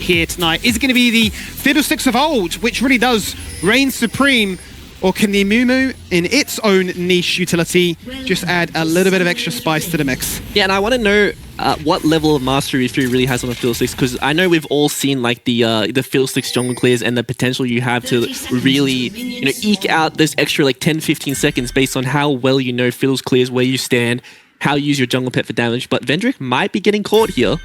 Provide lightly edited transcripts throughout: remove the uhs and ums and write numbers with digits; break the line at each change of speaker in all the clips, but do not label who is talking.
here tonight? Is it going to be the Fiddlesticks of old, which really does reign supreme? Or can the Amumu, in its own niche utility, just add a little bit of extra spice to the mix?
Yeah, and I want to know what level of mastery Fury really has on the Fiddlesticks, because I know we've all seen like the Fiddlesticks jungle clears and the potential you have to really, eke out those extra like 10-15 seconds based on how well you know Fiddles clears, where you stand, how you use your jungle pet for damage. But Vendrick might be getting caught here.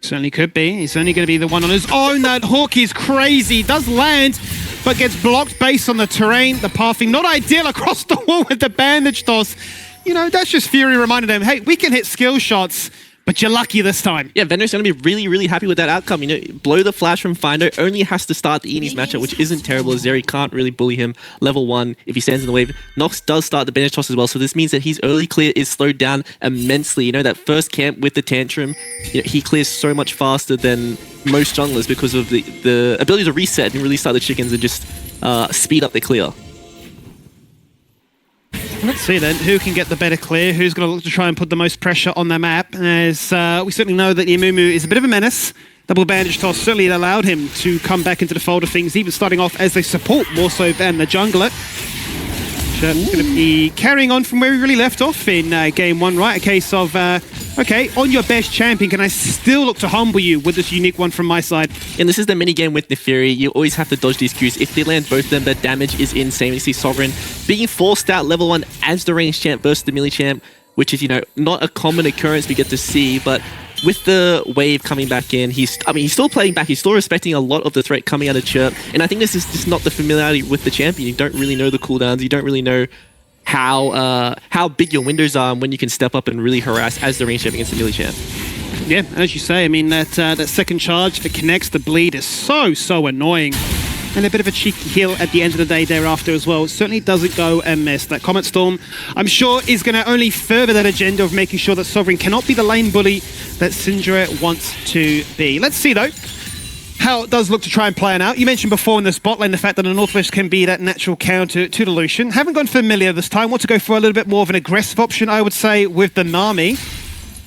Certainly could be. He's only going to be the one on his own. That hook is crazy. Does land, but gets blocked based on the terrain, the pathing. Not ideal across the wall with the bandage toss. That's just Fury reminding them, hey, we can hit skill shots, but you're lucky this time.
Yeah, Vendrick's going to be really, really happy with that outcome. Blow the flash from Findo, only has to start the Enis matchup, which isn't terrible. Zeri can't really bully him. Level 1, if he stands in the wave. Nox does start the bandage toss as well, so this means that his early clear is slowed down immensely. That first camp with the tantrum, he clears so much faster than most junglers because of the ability to reset and really start the chickens and just speed up the clear.
Let's see then, who can get the better clear, who's going to look to try and put the most pressure on the map, as we certainly know that Amumu is a bit of a menace. Double bandage toss certainly allowed him to come back into the fold of things, even starting off as a support more so than the jungler. Going to be carrying on from where we really left off in game 1, right? A case of, okay, on your best champion, can I still look to humble you with this unique one from my side?
And this is the mini game with Neferi. You always have to dodge these Qs. If they land both of them, the damage is insane. You see Sovereign being forced out level 1 as the ranged champ versus the melee champ, which is, not a common occurrence we get to see, but with the wave coming back in, he's still playing back. He's still respecting a lot of the threat coming out of Chirp. And I think this is just not the familiarity with the champion. You don't really know the cooldowns. You don't really know how big your windows are and when you can step up and really harass as the range champ against the melee champ.
Yeah, as you say, that second charge, if it connects, the bleed is so annoying. And a bit of a cheeky heal at the end of the day thereafter as well. It certainly doesn't go amiss. That Comet Storm, I'm sure, is going to only further that agenda of making sure that Sovereign cannot be the lane bully that Syndra wants to be. Let's see, though, how it does look to try and plan out. You mentioned before in the spot lane the fact that the Northwest can be that natural counter to the Lucian. Haven't gone familiar this time. Want to go for a little bit more of an aggressive option, I would say, with the Nami.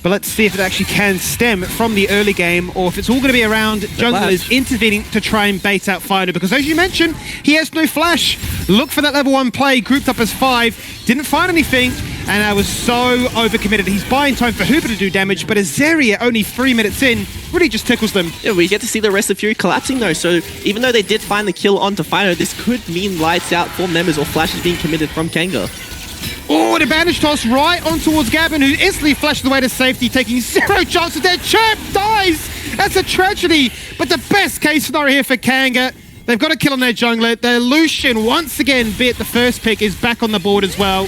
But let's see if it actually can stem from the early game, or if it's all going to be around junglers intervening to try and bait out Fido. Because as you mentioned, he has no flash. Look for that level 1 play, grouped up as 5. Didn't find anything, and I was so overcommitted. He's buying time for Hooper to do damage, but Azaria, only 3 minutes in, really just tickles them.
Yeah, we get to see the rest of Fury collapsing though, so even though they did find the kill onto Fido, this could mean lights out for members or flashes being committed from Kanga.
Oh, the bandage toss right on towards Gavin, who instantly flashed away to safety, taking 0 chances there. Chirp dies! That's a tragedy, but the best case scenario here for Kanga. They've got a kill on their jungler. Their Lucian, once again, be it the first pick, is back on the board as well.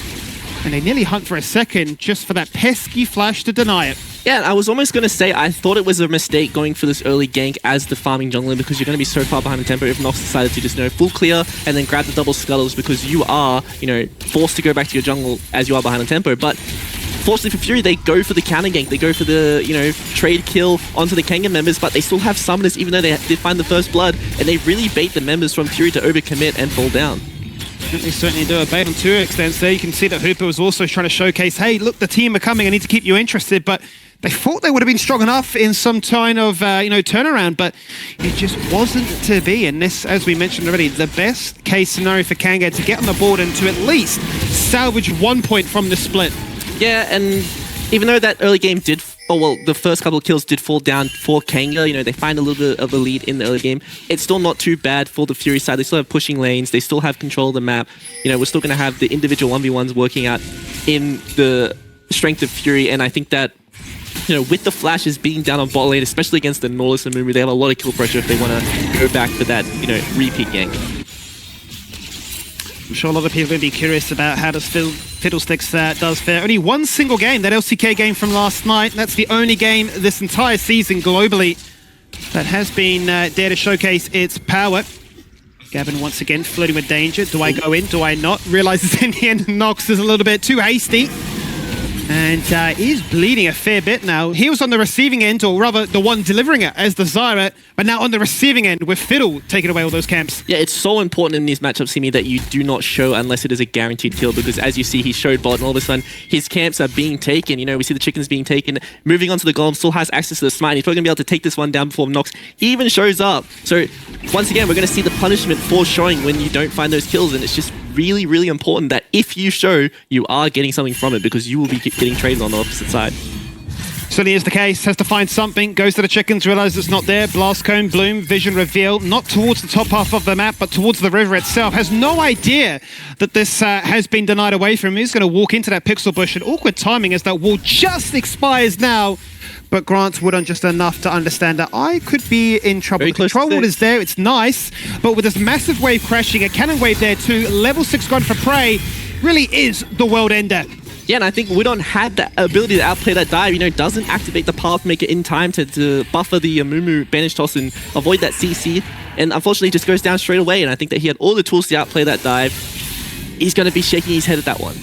And they nearly hunt for a second just for that pesky flash to deny it.
Yeah, I was almost going to say I thought it was a mistake going for this early gank as the farming jungler, because you're going to be so far behind the tempo if Nox decided to just, full clear and then grab the double scuttles, because you are, forced to go back to your jungle as you are behind the tempo. But fortunately for Fury, they go for the counter gank. They go for the, trade kill onto the Kanga members, but they still have summoners even though they did find the first blood, and they really bait the members from Fury to overcommit and fall down.
They certainly do a bait on 2 extents there. You can see that Hooper was also trying to showcase, hey, look, the team are coming, I need to keep you interested, but they thought they would have been strong enough in some kind of, turnaround, but it just wasn't to be. And this, as we mentioned already, the best case scenario for Kanga to get on the board and to at least salvage 1 point from the split.
Yeah, and even though that early game did, the first couple of kills did fall down for Kanga, they find a little bit of a lead in the early game. It's still not too bad for the Fury side. They still have pushing lanes. They still have control of the map. We're still going to have the individual 1v1s working out in the strength of Fury, and I think that with the flashes being down on bot lane, especially against the Nautilus and Mumu, they have a lot of kill pressure if they want to go back for that, repeat gank.
I'm sure a lot of people are going to be curious about how does Fiddlesticks does fare. Only one single game, that LCK game from last night. That's the only game this entire season globally that has been there to showcase its power. Gavin once again flirting with danger. Do I go in? Do I not? Realizes in the end Nox is a little bit too hasty. And he's bleeding a fair bit now. He was on the receiving end, or rather the one delivering it as the Zyra, but now on the receiving end with Fiddle taking away all those camps.
Yeah, it's so important in these matchups, Simi, that you do not show unless it is a guaranteed kill, because as you see, he showed bot and all of a sudden his camps are being taken. You know, we see the chickens being taken. Moving on to the golem, still has access to the smite. He's probably going to be able to take this one down before Nox even shows up. So once again, we're going to see the punishment for showing when you don't find those kills, and it's just really, really important that if you show, you are getting something from it, because you will be getting trades on the opposite side.
Certainly is the case. Has to find something. Goes to the chickens, realizes it's not there. Blast cone, bloom, vision reveal. Not towards the top half of the map, but towards the river itself. Has no idea that this has been denied away from him. He's going to walk into that pixel bush. And awkward timing as that wall just expires now. But Grant's Woodon just enough to understand that I could be in trouble. The control wall is there, it's nice, but with this massive wave crashing, a cannon wave there too, level 6 gun for Prey, really is the world ender.
Yeah, and I think Woodon had that ability to outplay that dive, you know, doesn't activate the Pathmaker in time to buffer the Mumu Banish Toss and avoid that CC, and unfortunately just goes down straight away, and I think that he had all the tools to outplay that dive. He's going to be shaking his head at that one.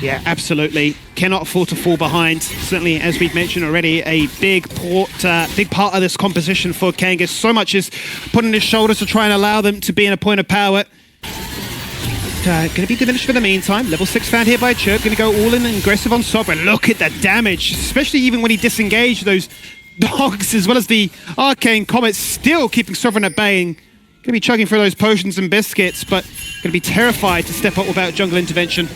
Yeah, absolutely. Cannot afford to fall behind. Certainly, as we've mentioned already, a big part of this composition for Kanga. So much is put on his shoulders to try and allow them to be in a point of power. Going to be diminished for the meantime. Level 6 found here by Chirp. Going to go all in and aggressive on Sovereign. Look at the damage, especially even when he disengaged those dogs, as well as the Arcane Comet, still keeping Sovereign at bay. Going to be chugging through those potions and biscuits, but going to be terrified to step up without jungle intervention.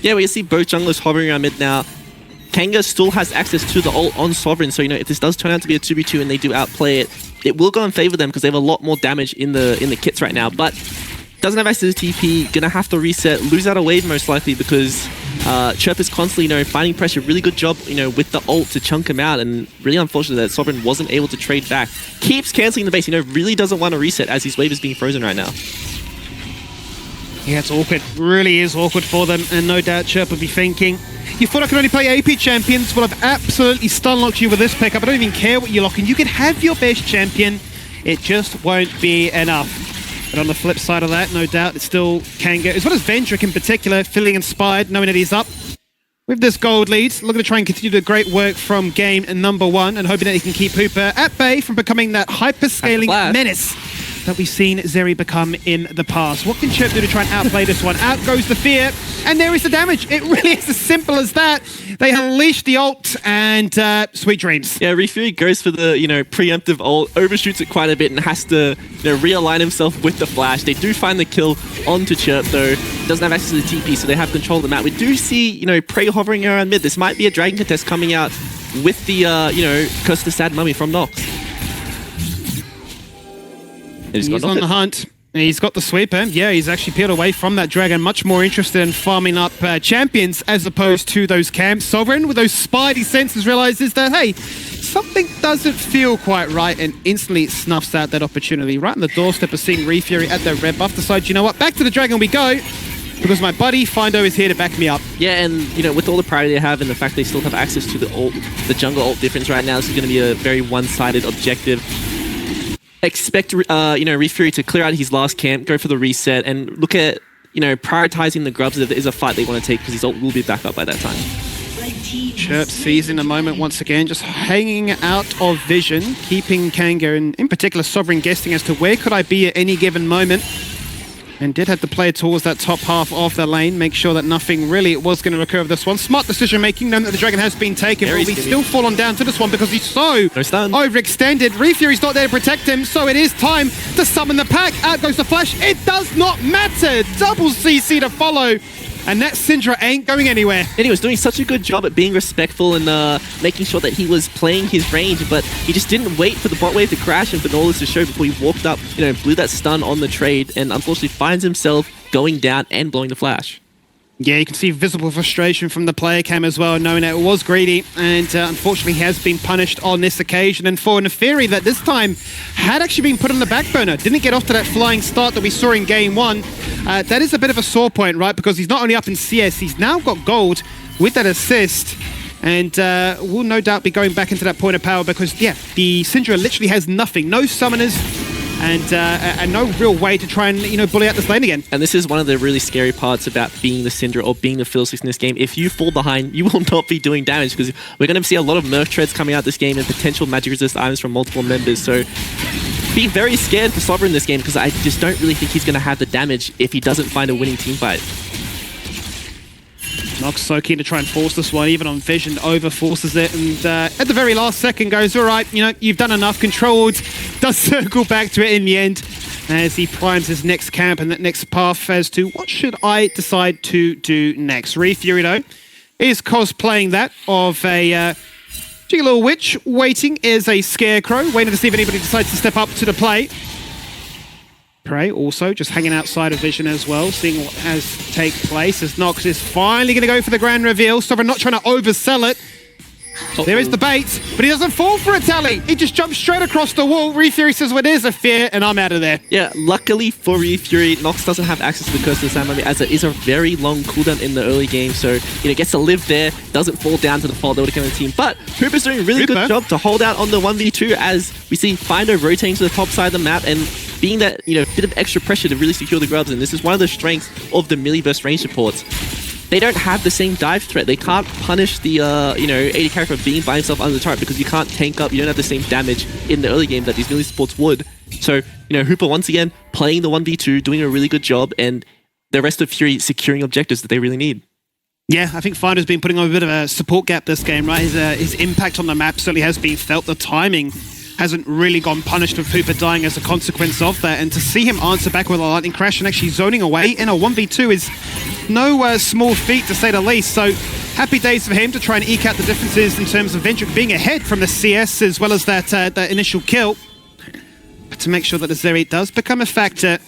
Yeah, we see both junglers hovering around mid now. Kanga still has access to the ult on Sovereign, so you know if this does turn out to be a 2v2 and they do outplay it, it will go in favor of them because they have a lot more damage in the kits right now. But doesn't have access to TP, gonna have to reset, lose out a wave most likely because Chirp is constantly, you know, finding pressure. Really good job, you know, with the ult to chunk him out, and really unfortunate that Sovereign wasn't able to trade back. Keeps cancelling the base, you know, really doesn't want to reset as his wave is being frozen right now.
Yeah, it's awkward. Really is awkward for them, and no doubt Chirp will be thinking, you thought I could only play AP champions? Well, I've absolutely stun-locked you with this pickup. I don't even care what you lock in. You can have your best champion. It just won't be enough. But on the flip side of that, no doubt, it's still Kanga, as well as Vendrick in particular, feeling inspired, knowing that he's up with this gold lead. Looking to try and continue the great work from game number 1, and hoping that he can keep Hooper at bay from becoming that hyper-scaling menace that we've seen Zeri become in the past. What can Chirp do to try and outplay this one? Out goes the fear, and there is the damage. It really is as simple as that. They unleash the ult, and sweet dreams. Yeah,
Refury goes for the, you know, preemptive ult, overshoots it quite a bit, and has to, you know, realign himself with the flash. They do find the kill onto Chirp, though. Doesn't have access to the TP, so they have control of the map. We do see, you know, Prey hovering around mid. This might be a Dragon contest coming out with the, you know, Curse of the Sad Mummy from Nox.
He's on the hunt. He's got the sweeper. Yeah, he's actually peeled away from that dragon. Much more interested in farming up champions as opposed to those camps. Sovereign, with those spidey senses, realizes that, hey, something doesn't feel quite right, and instantly snuffs out that opportunity. Right on the doorstep of seeing Refury at the red buff. Decides, you know what, back to the dragon we go, because my buddy Findo is here to back me up.
Yeah, and you know, with all the priority they have and the fact they still have access to the ult, the jungle ult difference right now, this is going to be a very one-sided objective. Expect, you know, Refury to clear out his last camp, go for the reset, and look at, you know, prioritizing the grubs if there is a fight they want to take, because his ult will be back up by that time.
Chirp sees in a moment once again, just hanging out of vision, keeping Kanga and in particular Sovereign guessing as to where could I be at any given moment. And did have to play towards that top half of the lane, make sure that nothing really was going to occur of this one. Smart decision making, knowing that the dragon has been taken, but he's still fallen down to this one because he's so overextended. Refury's not there to protect him, so it is time to summon the pack. Out goes the flash. It does not matter. Double CC to follow. And that Syndra ain't going anywhere.
And he was doing such a good job at being respectful and making sure that he was playing his range, but he just didn't wait for the bot wave to crash and for Norlis to show before he walked up, you know, blew that stun on the trade, and unfortunately finds himself going down and blowing the flash.
Yeah, you can see visible frustration from the player cam as well, knowing that it was greedy, and unfortunately has been punished on this occasion. And for Neferi, that this time had actually been put on the back burner, didn't get off to that flying start that we saw in game 1. That is a bit of a sore point, right? Because he's not only up in CS, he's now got gold with that assist. And will no doubt be going back into that point of power because, yeah, the Syndra literally has nothing. No summoners, and no real way to try and, you know, bully out this lane again.
And this is one of the really scary parts about being the Syndra or being the Fiddlesticks in this game. If you fall behind, you will not be doing damage, because we're going to see a lot of Nerf treads coming out this game and potential magic resist items from multiple members. So be very scared for Sovereign in this game, because I just don't really think he's going to have the damage if he doesn't find a winning team fight.
Nox so keen to try and force this one, even on Vision, over forces it, and at the very last second goes, all right, you know, you've done enough, controlled, does circle back to it in the end, as he primes his next camp and that next path as to what should I decide to do next. Fury, though, is cosplaying that of a cheeky little witch, waiting as a scarecrow, waiting to see if anybody decides to step up to the plate. Prey also just hanging outside of Vision as well, seeing what has take place as Nox is finally going to go for the grand reveal. Sovereign not trying to oversell it. There is the bait, but he doesn't fall for it, Tally. He just jumps straight across the wall. Fury says, well, there's a fear, and I'm out of there.
Yeah, luckily for Fury, Nox doesn't have access to the Curse of the Sand Mummy, as it is a very long cooldown in the early game, so, you know, gets to live there, doesn't fall down to the fall that would have come in the team. But Hooper's doing a really good job to hold out on the 1v2, as we see Findo rotating to the top side of the map and being that, you know, bit of extra pressure to really secure the grubs. And this is one of the strengths of the melee versus range supports. They don't have the same dive threat. They can't punish the, you know, AD carry for being by himself under the turret, because you can't tank up. You don't have the same damage in the early game that these melee supports would. So, you know, Hooper once again playing the 1v2, doing a really good job, and the rest of Fury securing objectives that they really need.
Yeah, I think Findo's been putting on a bit of a support gap this game, right? His impact on the map certainly has been felt. The timing hasn't really gone punished with Hooper dying as a consequence of that, and to see him answer back with a lightning crash and actually zoning away in a 1v2 is no small feat, to say the least. So happy days for him to try and eke out the differences in terms of Vendrick being ahead from the CS as well as that initial kill, but to make sure that the Zeri does become a factor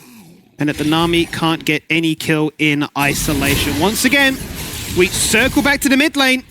and that the Nami can't get any kill in isolation. Once again, we circle back to the mid lane.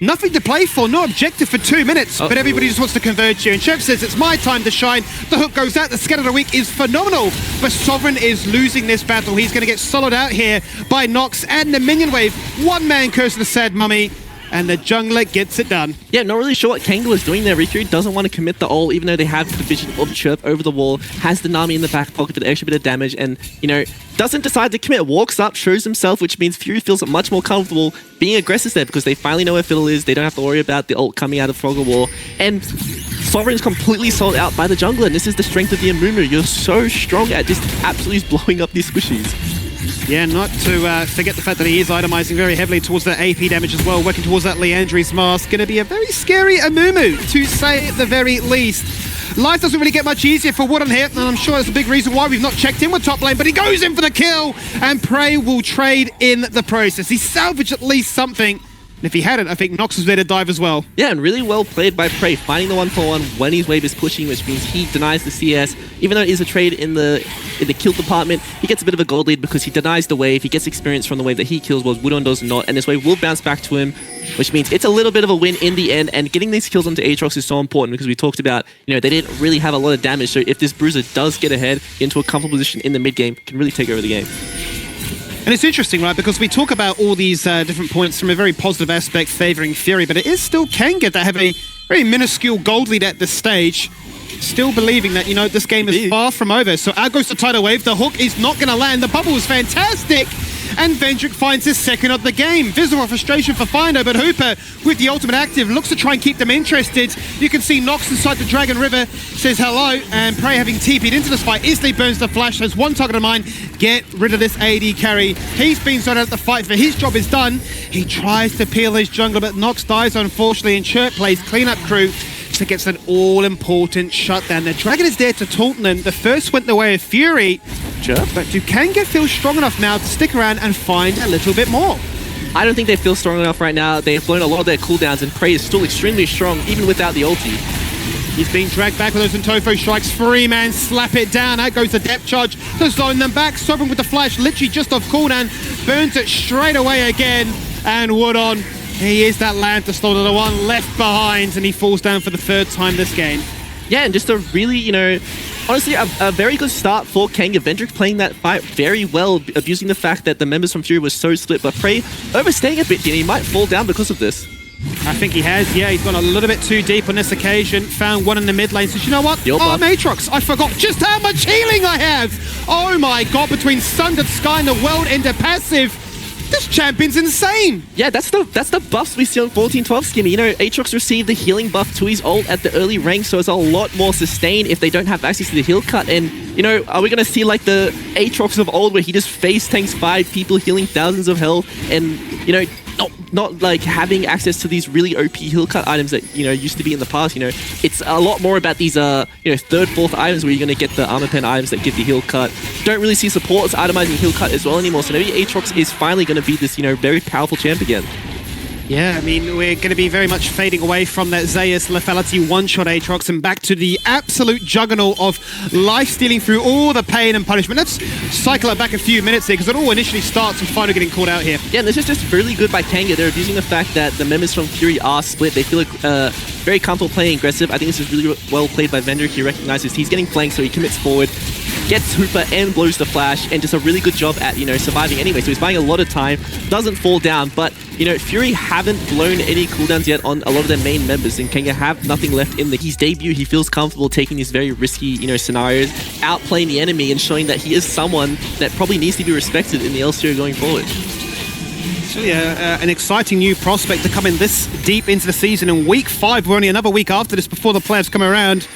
Nothing to play for, no objective for 2 minutes, but everybody just wants to converge here. And Chef says it's my time to shine. The hook goes out. The scatter of the week is phenomenal, but Sovereign is losing this battle. He's going to get soloed out here by Nox and the minion wave. One-man Curse of the Sad Mummy, and the jungler gets it done.
Yeah, not really sure what Kangol is doing there. Fury doesn't want to commit the ult, even though they have the vision of Chirp over the wall, has the Nami in the back pocket for the extra bit of damage, and, you know, doesn't decide to commit, walks up, shows himself, which means Fury feels much more comfortable being aggressive there, because they finally know where Fiddle is. They don't have to worry about the ult coming out of Frogger War, and Sovereign is completely sold out by the jungler, and this is the strength of the Amumu. You're so strong at just absolutely blowing up these squishies.
Yeah, not to forget the fact that he is itemizing very heavily towards that AP damage as well, working towards that Leandri's mask. Going to be a very scary Amumu, to say at the very least. Life doesn't really get much easier for Wood on here, and I'm sure that's a big reason why we've not checked in with top lane, but he goes in for the kill, and Prey will trade in the process. He salvaged at least something. And if he hadn't, I think Nox was there to dive as well.
Yeah, and really well played by Prey, finding the 1-for-1 when his wave is pushing, which means he denies the CS. Even though it is a trade in the kill department, he gets a bit of a gold lead because he denies the wave. He gets experience from the wave that he kills, while Woodon does not, and this wave will bounce back to him, which means it's a little bit of a win in the end. And getting these kills onto Aatrox is so important, because we talked about, you know, they didn't really have a lot of damage, so if this Bruiser does get ahead into a comfortable position in the mid game, can really take over the game.
And it's interesting, right, because we talk about all these different points from a very positive aspect favouring Fury, but it is still Kanga that have a very minuscule gold lead at this stage. Still believing that, you know, this game is far from over. So out goes the tidal wave. The hook is not going to land. The bubble is fantastic. And Vendrick finds his second of the game. Visible frustration for Findo, but Hooper, with the ultimate active, looks to try and keep them interested. You can see Nox inside the Dragon River, says hello, and Prey, having TP'd into this fight, instantly burns the flash, has one target in mind, get rid of this AD carry. He's been zoned out the fight, for his job is done. He tries to peel his jungler, but Nox dies, unfortunately, and Chirp plays cleanup crew. So gets an all-important shutdown. The Dragon is there to taunt them. The first went the way of Fury. Sure. But do Kanga feel strong enough now to stick around and find a little bit more?
I don't think they feel strong enough right now. They've blown a lot of their cooldowns, and Prey is still extremely strong, even without the ulti.
He's being dragged back with those Intofo strikes. Free-man, slap it down. Out goes the depth charge to zone them back. Sovereign with the flash, literally just off cooldown. Burns it straight away again. And Wood on. He is that land to slaughter, the one left behind, and he falls down for the third time this game.
Yeah, and just a really, you know, honestly, a very good start for Kanga. Vendrick playing that fight very well, abusing the fact that the members from Fury were so split, but Prey overstaying a bit here, and he might fall down because of this.
I think he has, yeah. He's gone a little bit too deep on this occasion. Found one in the mid lane. Says, you know what?
Yo,
oh, Matrox, I forgot just how much healing I have. Oh my god, between Sundered Sky and the World Ender passive. This champion's insane.
Yeah, that's the buffs we see on 14-12 Skimmy. You know, Aatrox received the healing buff to his ult at the early rank, so it's a lot more sustained if they don't have access to the heal cut. And, you know, are we going to see like the Aatrox of old where he just face tanks 5 people healing thousands of health and, you know, not like having access to these really OP heal cut items that, you know, used to be in the past. You know, it's a lot more about these, you know, 3rd, 4th items where you're going to get the armor pen items that give the heal cut. Don't really see supports itemizing heal cut as well anymore. So maybe Aatrox is finally going to be this, you know, very powerful champ again.
Yeah, I mean, we're going to be very much fading away from that Zeus lethality one-shot Aatrox and back to the absolute juggernaut of life-stealing through all the pain and punishment. Let's cycle it back a few minutes here, because it all initially starts with Final getting called out here.
Yeah, and this is just really good by KNG. They're abusing the fact that the members from Fury are split. They feel like very comfortable playing aggressive. I think this is really well played by Vendrick. He recognizes he's getting flanked, so he commits forward, gets Hooper and blows the flash, and just a really good job at, you know, surviving anyway. So he's buying a lot of time, doesn't fall down, but, you know, Fury haven't blown any cooldowns yet on a lot of their main members, and KNG have nothing left in his debut. He feels comfortable taking these very risky, you know, scenarios, outplaying the enemy and showing that he is someone that probably needs to be respected in the LCO going forward.
So yeah, an exciting new prospect to come in this deep into the season. In week 5, we're only another week after this before the playoffs come around.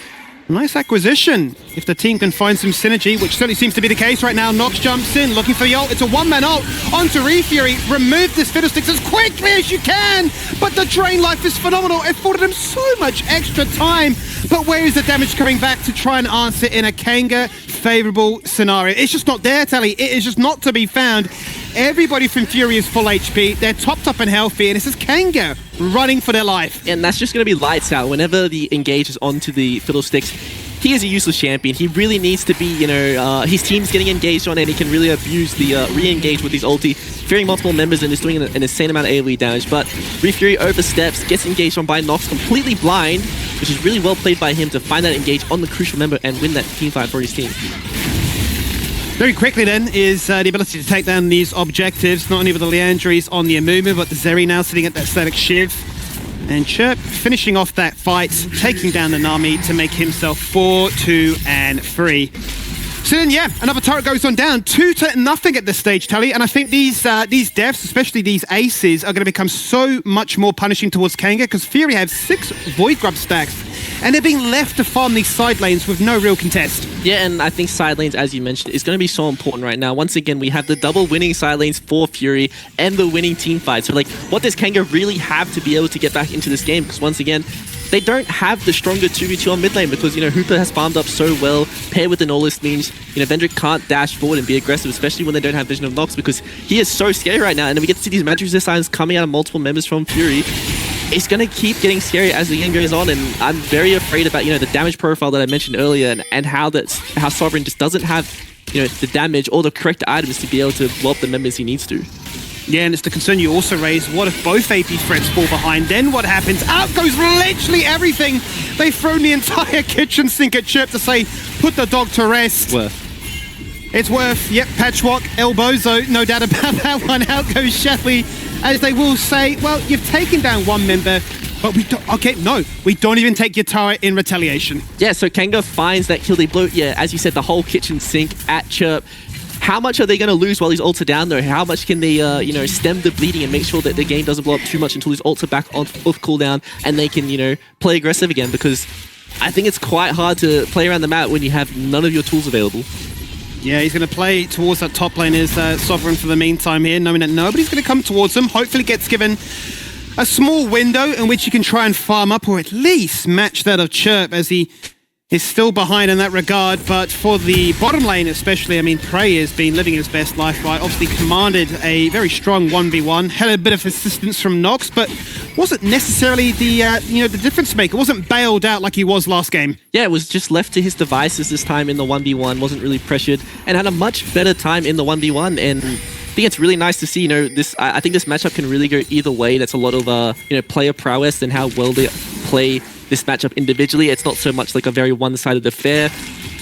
Nice acquisition. If the team can find some synergy, which certainly seems to be the case right now. Nox jumps in, looking for the ult. It's a one-man ult onto Fury. Remove this Fiddlesticks as quickly as you can. But the drain life is phenomenal. It afforded him so much extra time. But where is the damage coming back to try and answer in a KNG favorable scenario? It's just not there, Tally. It is just not to be found. Everybody from Fury is full HP. They're topped up and healthy, and this is KNG running for their life.
And that's just going to be lights out. Whenever the engage is onto the Fiddlesticks, he is a useless champion. He really needs to be, you know, his team's getting engaged on, and he can really abuse the re-engage with his ulti, fearing multiple members and just doing an insane amount of AoE damage. But Fury oversteps, gets engaged on by Nox, completely blind, which is really well played by him to find that engage on the crucial member and win that team fight for his team.
Very quickly then is the ability to take down these objectives, not only with the Leandries on the Amumu, but the Zeri now sitting at that static Shiv. And Chirp finishing off that fight, taking down the Nami to make himself 4, 2, and 3. So then, yeah, another turret goes on down, 2-0 at this stage, Tally. And I think these devs, especially these aces, are going to become so much more punishing towards KNG, because Fury have 6 Void Grub stacks, and they're being left to farm these side lanes with no real contest.
Yeah, and I think side lanes, as you mentioned, is going to be so important right now. Once again, we have the double winning side lanes for Fury and the winning team fight. So, like, what does KNG really have to be able to get back into this game? Because once again, they don't have the stronger 2v2 on mid lane because, you know, Hooper has farmed up so well, paired with the Nolist means, you know, Vendrick can't dash forward and be aggressive, especially when they don't have Vision of Nox, because he is so scary right now. And then we get to see these magic resistance coming out of multiple members from Fury. It's going to keep getting scary as the game goes on, and I'm very afraid about, you know, the damage profile that I mentioned earlier and how Sovereign just doesn't have, you know, the damage or the correct items to be able to blow up the members he needs to.
Yeah, and it's the concern you also raise. What if both AP threats fall behind? Then what happens? Out goes literally everything. They've thrown the entire kitchen sink at Chirp to say, put the dog to rest. It's worth. Yep, Patchwork, Elbozo, no doubt about that one. Out goes Shelly, as they will say, well, you've taken down one member, but we don't, okay, no, we don't even take your turret in retaliation.
Yeah, so KNG finds that kill. They blow, yeah, as you said, the whole kitchen sink at Chirp. How much are they going to lose while these ults are down, though? How much can they, you know, stem the bleeding and make sure that the game doesn't blow up too much until these ults are back off cooldown and they can, you know, play aggressive again? Because I think it's quite hard to play around the map when you have none of your tools available.
Yeah, he's going to play towards that top lane as Sovereign for the meantime here, knowing that nobody's going to come towards him. Hopefully gets given a small window in which he can try and farm up, or at least match that of Chirp, as he is still behind in that regard. But for the bottom lane especially, I mean, Prey has been living his best life, right? Obviously commanded a very strong 1v1, had a bit of assistance from Nox, but wasn't necessarily the, you know, the difference maker. Wasn't bailed out like he was last game.
Yeah, it was just left to his devices this time in the 1v1, wasn't really pressured, and had a much better time in the 1v1, and I think it's really nice to see, you know, this. I think this matchup can really go either way. That's a lot of, you know, player prowess and how well they play this matchup individually. It's not so much like a very one-sided affair.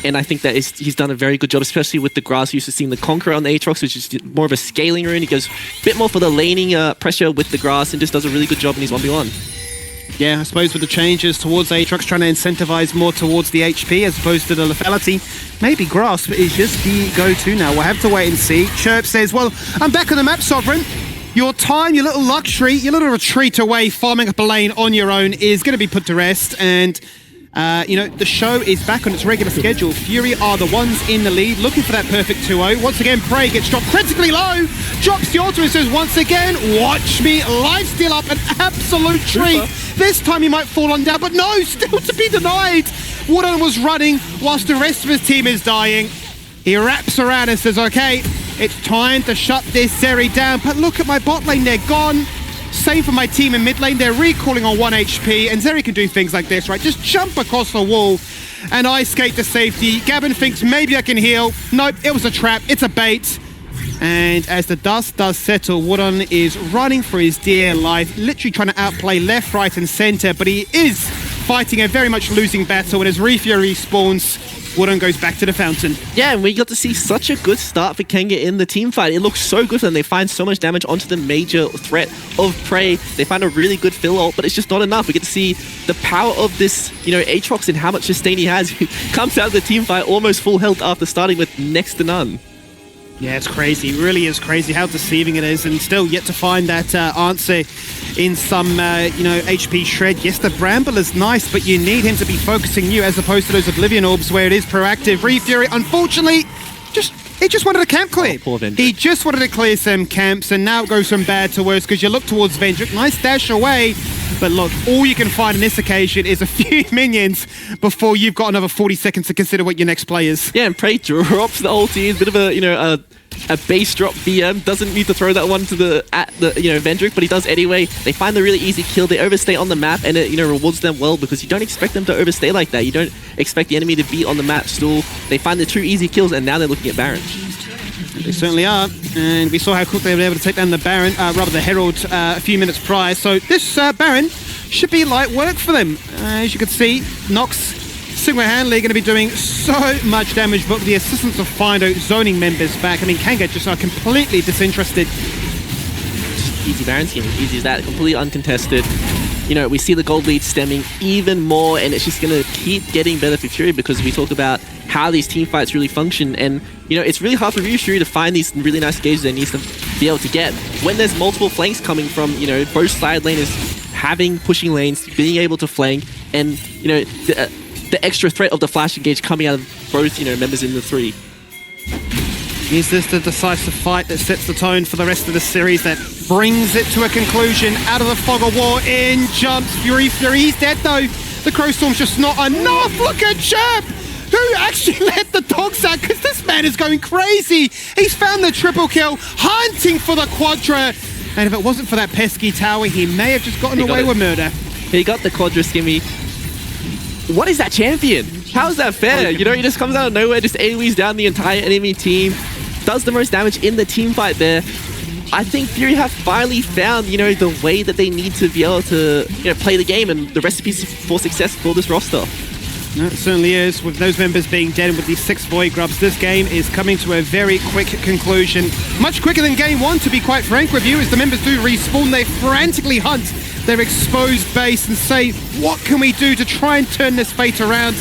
And I think that he's done a very good job, especially with the grass. Used to seeing the Conqueror on the Aatrox, which is more of a scaling rune. He goes a bit more for the laning pressure with the grass and just does a really good job in his 1v1.
Yeah, I suppose with the changes towards Aatrox, trying to incentivize more towards the HP as opposed to the lethality, maybe Grasp is just the go-to now. We'll have to wait and see. Chirp says, well, I'm back on the map, Sovereign. Your time, your little luxury, your little retreat away, farming up a lane on your own is going to be put to rest. And, you know, the show is back on its regular schedule. Fury are the ones in the lead, looking for that perfect 2-0. Once again, Prey gets dropped critically low, drops the auto and says, once again, watch me, lifesteal up, an absolute treat. This time he might fall on down, but no, still to be denied. Wooden was running whilst the rest of his team is dying. He wraps around and says, okay, it's time to shut this Zeri down. But look at my bot lane, they're gone. Same for my team in mid lane, they're recalling on 1 HP, and Zeri can do things like this, right? Just jump across the wall and ice skate to safety. Gavin thinks maybe I can heal. Nope, it was a trap, it's a bait. And as the dust does settle, Wooden is running for his dear life, literally trying to outplay left, right, and center, but he is fighting a very much losing battle, and as Refury spawns, Wooden goes back to the fountain.
Yeah, and we got to see such a good start for KNG in the team fight. It looks so good for them. They find so much damage onto the major threat of Prey. They find a really good fill ult, but it's just not enough. We get to see the power of this, you know, Aatrox and how much sustain he has. He comes out of the team fight almost full health after starting with next to none.
Yeah, it's crazy. It really is crazy how deceiving it is, and still yet to find that answer in some, you know, HP shred. Yes, the Bramble is nice, but you need him to be focusing you as opposed to those Oblivion Orbs where it is proactive. Refury, unfortunately, he just wanted a camp clear.
Oh, poor Vendrick.
He just wanted to clear some camps, and now it goes from bad to worse because you look towards Vendrick. Nice dash away, but look, all you can find on this occasion is a few minions before you've got another 40 seconds to consider what your next play is.
Yeah, and Prey drops the ulti. It's a bit of a, you know, a base drop BM. Doesn't need to throw that one to the you know, Vendrick, but he does anyway. They find the really easy kill. They overstay on the map, and it, you know, rewards them well because you don't expect them to overstay like that. You don't expect the enemy to be on the map still. They find the 2 easy kills, and now they're looking at Baron.
They certainly are, and we saw how quickly they were able to take down the Baron, rather the Herald, a few minutes prior. So this Baron should be light work for them. As you can see, Nox single-handedly going to be doing so much damage, but with the assistance of Findo zoning members back, I mean, KNG just are completely disinterested.
Easy Baron scheme, easy as that, completely uncontested. You know, we see the gold lead stemming even more, and it's just going to keep getting better for Fury because we talk about how these team fights really function, and you know, it's really hard for Fury to find these really nice gauges they need to be able to get when there's multiple flanks coming from, you know, both side laners having pushing lanes, being able to flank, and you know, the extra threat of the flash engage coming out of both, you know, members in the 3.
Is this the decisive fight that sets the tone for the rest of the series, that brings it to a conclusion? Out of the fog of war, in jumps Fury. He's dead though. The Crow Storm's just not enough. Look at Chirp, who actually let the dogs out because this man is going crazy. He's found the triple kill, hunting for the Quadra. And if it wasn't for that pesky tower, he may have just gotten away with murder.
He got the Quadra skimmy. What is that champion? How is that fair? You know, he just comes out of nowhere, just AoEs down the entire enemy team, does the most damage in the team fight there. I think Fury have finally found, you know, the way that they need to be able to, you know, play the game and the recipes for success for this roster.
No, it certainly is. With those members being dead and with these 6 Void Grubs, this game is coming to a very quick conclusion. Much quicker than game 1, to be quite frank with you, as the members do respawn. They frantically hunt their exposed base and say, what can we do to try and turn this fate around?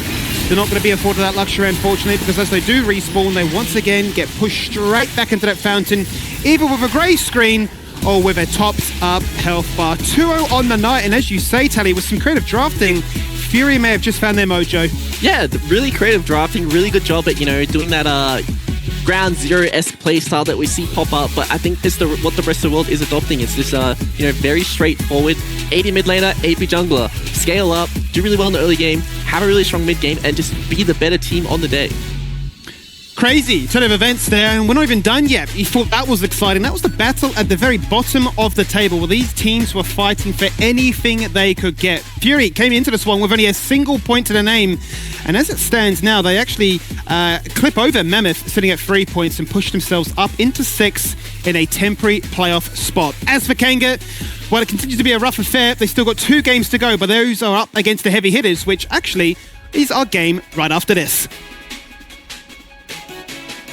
They're not going to be afforded that luxury, unfortunately, because as they do respawn, they once again get pushed straight back into that fountain, either with a grey screen or with a tops-up health bar. 2-0 on the night, and as you say, Tally, with some creative drafting, Fury may have just found their mojo. Yeah,
really creative drafting, really good job at, you know, doing that ground zero-esque playstyle that we see pop up, but I think it's what the rest of the world is adopting. It's this, you know, very straightforward 80 mid laner, AP jungler, scale up, do really well in the early game, have a really strong mid game, and just be the better team on the day.
Crazy turn of events there, and we're not even done yet. You thought that was exciting. That was the battle at the very bottom of the table where these teams were fighting for anything they could get. Fury came into this one with only a single point to their name, and as it stands now, they actually clip over Mammoth, sitting at 3 points, and push themselves up into 6 in a temporary playoff spot. As for KNG, while it continues to be a rough affair, they've still got 2 games to go, but those are up against the heavy hitters, which actually is our game right after this.